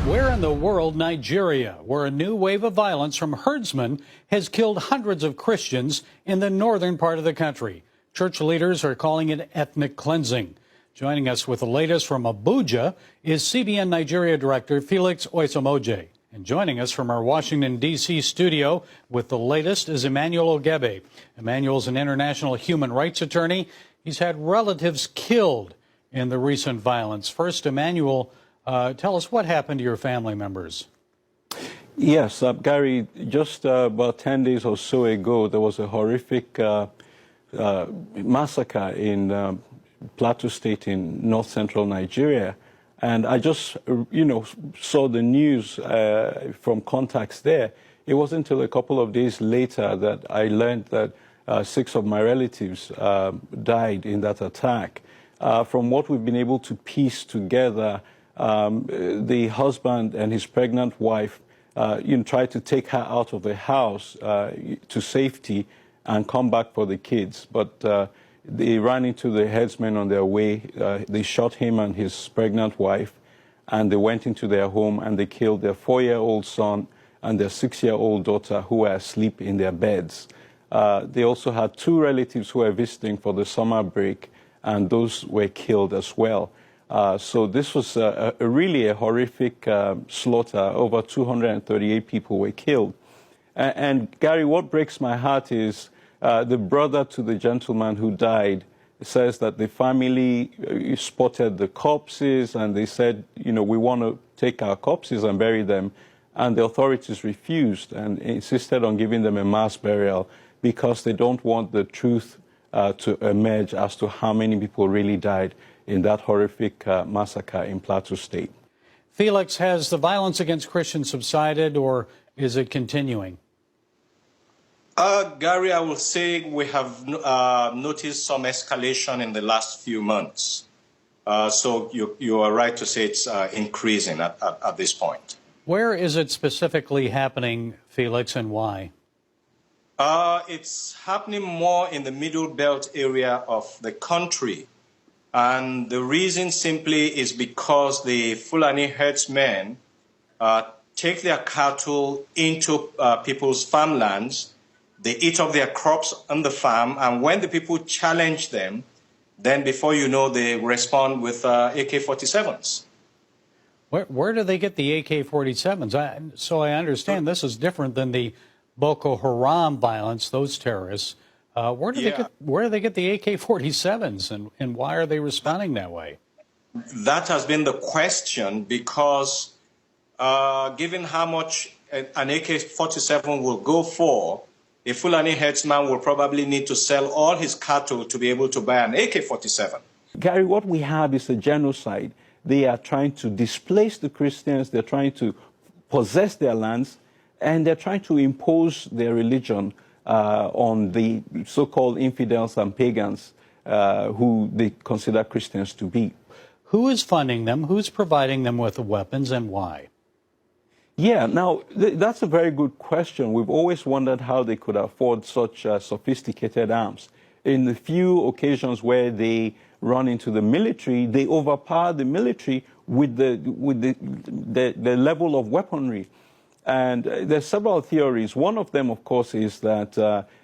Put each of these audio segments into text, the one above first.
Where in the world Nigeria, where a new wave of violence from herdsmen has killed hundreds of Christians in the northern part of the country? Church leaders are calling it ethnic cleansing. Joining us with the latest from Abuja is CBN Nigeria Director Felix Oisamoje. And joining us from our Washington, D.C. studio with the latest is Emmanuel Ogebe. Emmanuel's an international human rights attorney. He's had relatives killed in the recent violence. First, Emmanuel, tell us what happened to your family members. Yes, Gary, just about 10 days or so ago, there was a horrific massacre in Plateau State in north-central Nigeria. And I just, saw the news from contacts there. It wasn't until a couple of days later that I learned that 6 of my relatives died in that attack. From what we've been able to piece together, the husband and his pregnant wife tried to take her out of the house to safety and come back for the kids. But they ran into the herdsmen on their way. They shot him and his pregnant wife, and they went into their home and they killed their 4-year-old son and their 6-year-old daughter, who were asleep in their beds. They also had 2 relatives who were visiting for the summer break, and those were killed as well. So this was really a horrific slaughter. Over 238 people were killed. And Gary, what breaks my heart is the brother to the gentleman who died says that the family spotted the corpses and they said, we want to take our corpses and bury them. And the authorities refused and insisted on giving them a mass burial because they don't want the truth to emerge as to how many people really died in that horrific massacre in Plateau State. Felix, has the violence against Christians subsided or is it continuing? Gary, I will say we have noticed some escalation in the last few months. So you are right to say it's increasing at this point. Where is it specifically happening, Felix, and why? It's happening more in the Middle Belt area of the country. And the reason simply is because the Fulani herdsmen take their cattle into people's farmlands. They eat up their crops on the farm, and when the people challenge them, then before you know, they respond with AK-47s. Where do they get the AK-47s? So I understand this is different than the Boko Haram violence, those terrorists. Where do they get the AK-47s, and why are they responding that way? That has been the question because given how much an AK-47 will go for, a Fulani herdsman will probably need to sell all his cattle to be able to buy an AK-47. Gary, what we have is a genocide. They are trying to displace the Christians, they're trying to possess their lands, and they're trying to impose their religion on the so-called infidels and pagans who they consider Christians to be. Who is funding them? Who's providing them with the weapons, and why? Yeah, now, that's a very good question. We've always wondered how they could afford such sophisticated arms. In the few occasions where they run into the military, they overpower the military with the level of weaponry. And there's several theories. One of them, of course, is that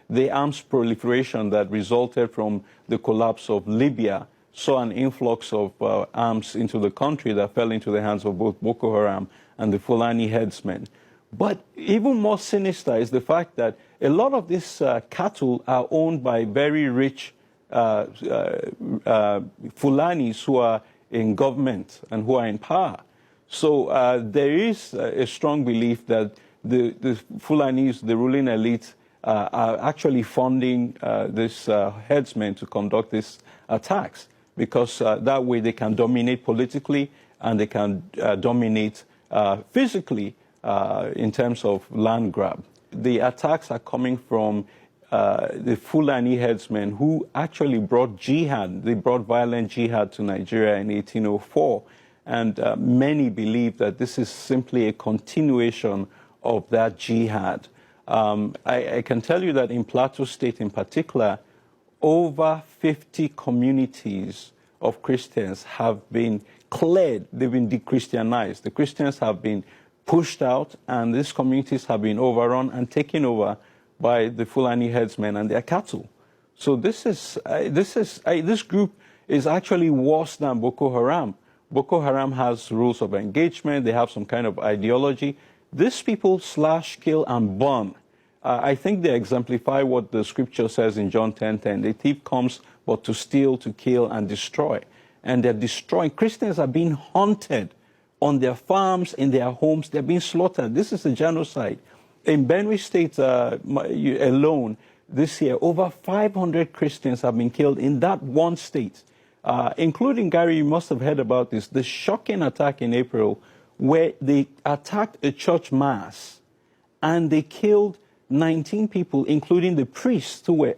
the arms proliferation that resulted from the collapse of Libya saw an influx of arms into the country that fell into the hands of both Boko Haram and the Fulani herdsmen. But even more sinister is the fact that a lot of these cattle are owned by very rich Fulanis who are in government and who are in power. So there is a strong belief that the Fulanis, the ruling elite, are actually funding these herdsmen to conduct these attacks because that way they can dominate politically and they can dominate physically in terms of land grab. The attacks are coming from the Fulani herdsmen who actually brought jihad. They brought violent jihad to Nigeria in 1804. And many believe that this is simply a continuation of that jihad. I can tell you that in Plateau State in particular, over 50 communities of Christians have been cleared, they've been de-Christianized. The Christians have been pushed out, and these communities have been overrun and taken over by the Fulani herdsmen and their cattle. So this group is actually worse than Boko Haram. Boko Haram has rules of engagement. They have some kind of ideology. These people slash, kill, and burn. I think they exemplify what the scripture says in John 10:10. The thief comes but to steal, to kill, and destroy. And they're destroying. Christians are being hunted on their farms, in their homes. They're being slaughtered. This is a genocide. In Benue State alone, this year, over 500 Christians have been killed in that one state, including, Gary, you must have heard about this, the shocking attack in April where they attacked a church mass and they killed 19 people, including the priests who were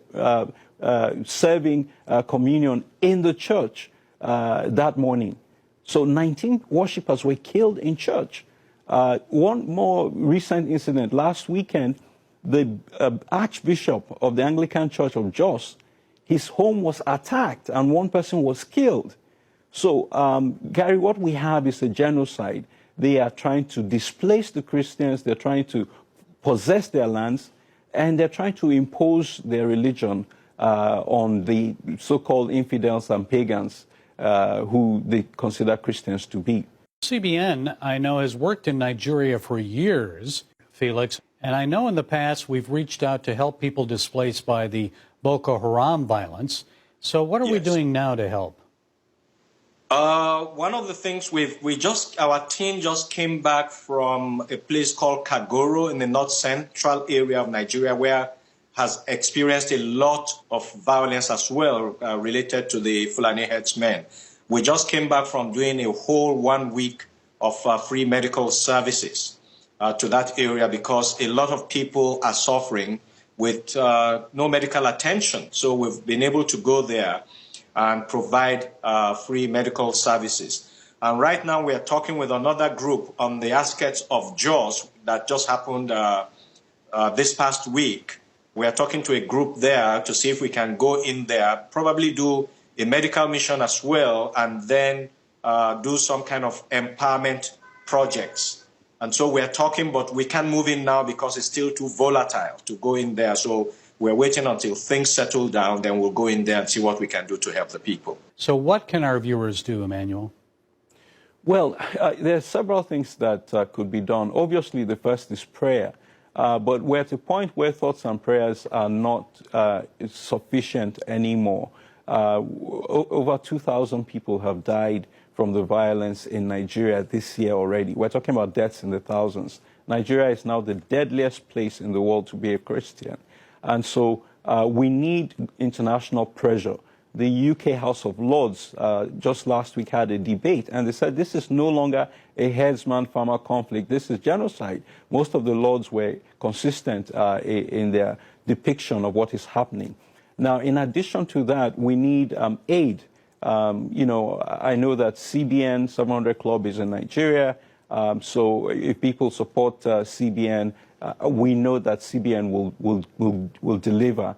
serving communion in the church that morning. So 19 worshippers were killed in church. One more recent incident, last weekend, the Archbishop of the Anglican Church of Jos, his home was attacked and one person was killed. So, Gary, what we have is a genocide. They are trying to displace the Christians, they're trying to possess their lands, and they're trying to impose their religion on the so-called infidels and pagans who they consider Christians to be. CBN, I know, has worked in Nigeria for years, Felix, and I know in the past we've reached out to help people displaced by the Boko Haram violence. So what are we doing now to help? One of the things our team just came back from a place called Kagoro in the north central area of Nigeria, where has experienced a lot of violence as well related to the Fulani herdsmen. We just came back from doing a whole 1 week of free medical services to that area because a lot of people are suffering with no medical attention. So we've been able to go there and provide free medical services. And right now we are talking with another group on the outskirts of Jos that just happened this past week. We are talking to a group there to see if we can go in there, probably do a medical mission as well, and then do some kind of empowerment projects. And so we're talking, but we can't move in now because it's still too volatile to go in there. So we're waiting until things settle down, then we'll go in there and see what we can do to help the people. So what can our viewers do, Emmanuel? Well, there are several things that could be done. Obviously, the first is prayer. But we're at a point where thoughts and prayers are not sufficient anymore. Over 2,000 people have died from the violence in Nigeria this year already. We're talking about deaths in the thousands. Nigeria is now the deadliest place in the world to be a Christian. And so we need international pressure. The UK House of Lords just last week had a debate, and they said this is no longer a herdsman-farmer conflict. This is genocide. Most of the Lords were consistent in their depiction of what is happening. Now, in addition to that, we need aid. I know that CBN 700 Club is in Nigeria, so if people support CBN, we know that CBN will deliver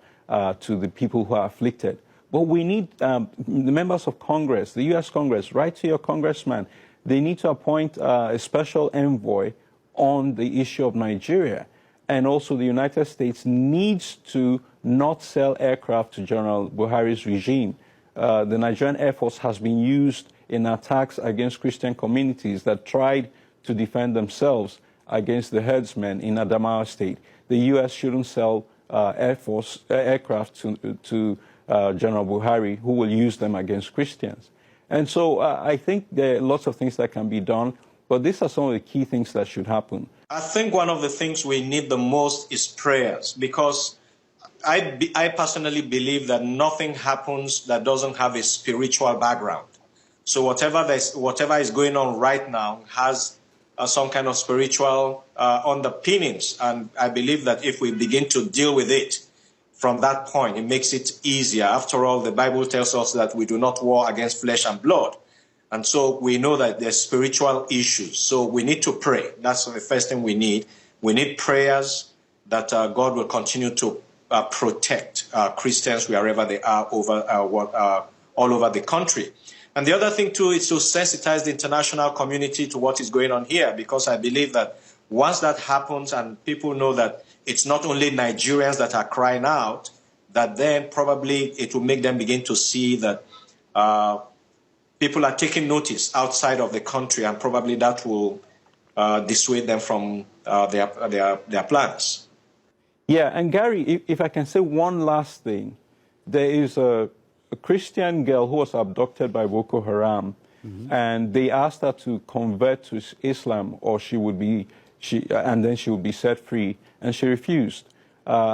to the people who are afflicted. But we need the members of Congress, the U.S. Congress, write to your congressman. They need to appoint a special envoy on the issue of Nigeria. And also the United States needs to not sell aircraft to General Buhari's regime. The Nigerian Air Force has been used in attacks against Christian communities that tried to defend themselves against the herdsmen in Adamawa State. The U.S. shouldn't sell aircraft to General Buhari, who will use them against Christians. And so I think there are lots of things that can be done, but these are some of the key things that should happen. I think one of the things we need the most is prayers, because I personally believe that nothing happens that doesn't have a spiritual background. So whatever is going on right now has some kind of spiritual underpinnings. And I believe that if we begin to deal with it from that point, it makes it easier. After all, the Bible tells us that we do not war against flesh and blood. And so we know that there's spiritual issues. So we need to pray. That's the first thing we need. We need prayers that God will continue to protect Christians wherever they are all over the country. And the other thing, too, is to sensitize the international community to what is going on here, because I believe that once that happens and people know that it's not only Nigerians that are crying out, that then probably it will make them begin to see that people are taking notice outside of the country, and probably that will dissuade them from their plans. Yeah, and Gary, if I can say one last thing, there is a Christian girl who was abducted by Boko Haram, and they asked her to convert to Islam, or and then she would be set free, and she refused.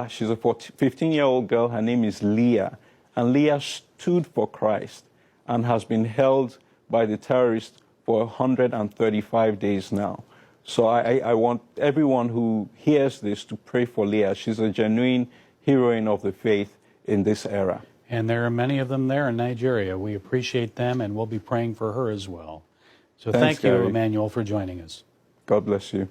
She's a 15-year-old girl. Her name is Leah, and Leah stood for Christ and has been held by the terrorists for 135 days now. So I want everyone who hears this to pray for Leah. She's a genuine heroine of the faith in this era. And there are many of them there in Nigeria. We appreciate them, and we'll be praying for her as well. So Thanks, thank you, Gary. Emmanuel, for joining us. God bless you.